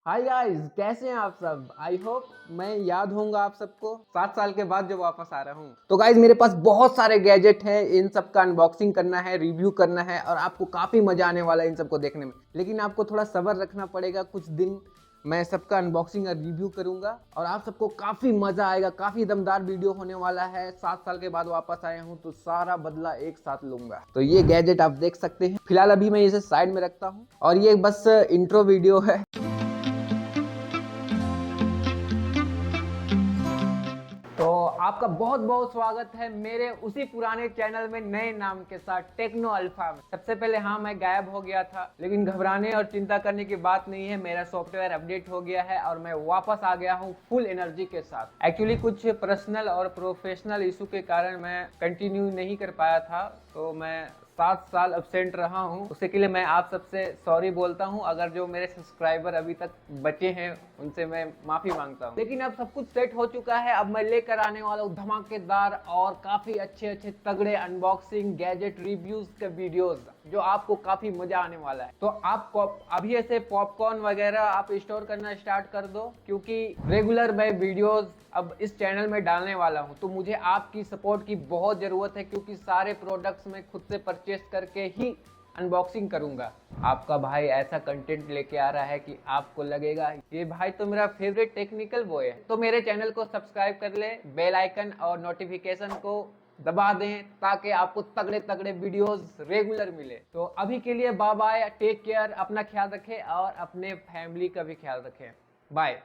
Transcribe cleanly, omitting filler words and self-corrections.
Hi guys, कैसे हैं आप सब। आई होप मैं याद होऊंगा आप सबको 7 साल के बाद जो वापस आ रहा हूँ। तो गाइस मेरे पास बहुत सारे गैजेट हैं, इन सब का अनबॉक्सिंग करना है, रिव्यू करना है और आपको काफ़ी मजा आने वाला है इन सबको देखने में। लेकिन आपको थोड़ा सब्र रखना पड़ेगा, कुछ दिन मैं सबका अनबॉक्सिंग और रिव्यू करूंगा और आप सबको काफ़ी मजा आएगा। काफ़ी दमदार वीडियो होने वाला है। 7 साल के बाद वापस आया हूँ तो सारा बदला एक साथ लूंगा। तो ये गैजेट आप देख सकते हैं। फिलहाल अभी मैं इसे साइड में रखता हूँ और ये बस इंट्रो वीडियो है। तो आपका बहुत बहुत स्वागत है मेरे उसी पुराने चैनल में नए नाम के साथ टेक्नो अल्फा में। सबसे पहले हाँ, मैं गायब हो गया था, लेकिन घबराने और चिंता करने की बात नहीं है। मेरा सॉफ्टवेयर अपडेट हो गया है और मैं वापस आ गया हूँ फुल एनर्जी के साथ। एक्चुअली कुछ पर्सनल और प्रोफेशनल इशू के कारण मैं कंटिन्यू नहीं कर पाया था, तो मैं 7 साल अब्सेंट रहा हूँ। उसके के लिए मैं आप सबसे सॉरी बोलता हूँ। अगर जो मेरे सब्सक्राइबर अभी तक बचे हैं उनसे मैं माफी मांगता हूँ। लेकिन अब सब कुछ सेट हो चुका है। अब मैं लेकर आने वाला हूँ धमाकेदार और काफी अच्छे अच्छे तगड़े अनबॉक्सिंग गैजेट रिव्यूज के वीडियोस, जो आपको काफी मजा आने वाला है। तो आप अभी ऐसे पॉपकॉर्न वगैरह आप स्टोर करना स्टार्ट कर दो, क्योंकि रेगुलर मैं वीडियोस अब इस चैनल में डालने वाला हूं। तो मुझे आपकी सपोर्ट की बहुत ज़रूरत है, क्योंकि सारे प्रोडक्ट्स मैं खुद से परचेस करके ही अनबॉक्सिंग करूंगा। आपका भाई ऐसा कंटेंट लेके आ रहा है कि आपको लगेगा ये भाई तो मेरा फेवरेट टेक्निकल बॉय है। तो मेरे चैनल को सब्सक्राइब कर ले, बेल आइकन और नोटिफिकेशन को दबा दें, ताकि आपको तगड़े तगड़े वीडियोस रेगुलर मिले। तो अभी के लिए बाय बाय, टेक केयर, अपना ख्याल रखें और अपने फैमिली का भी ख्याल रखें। बाय।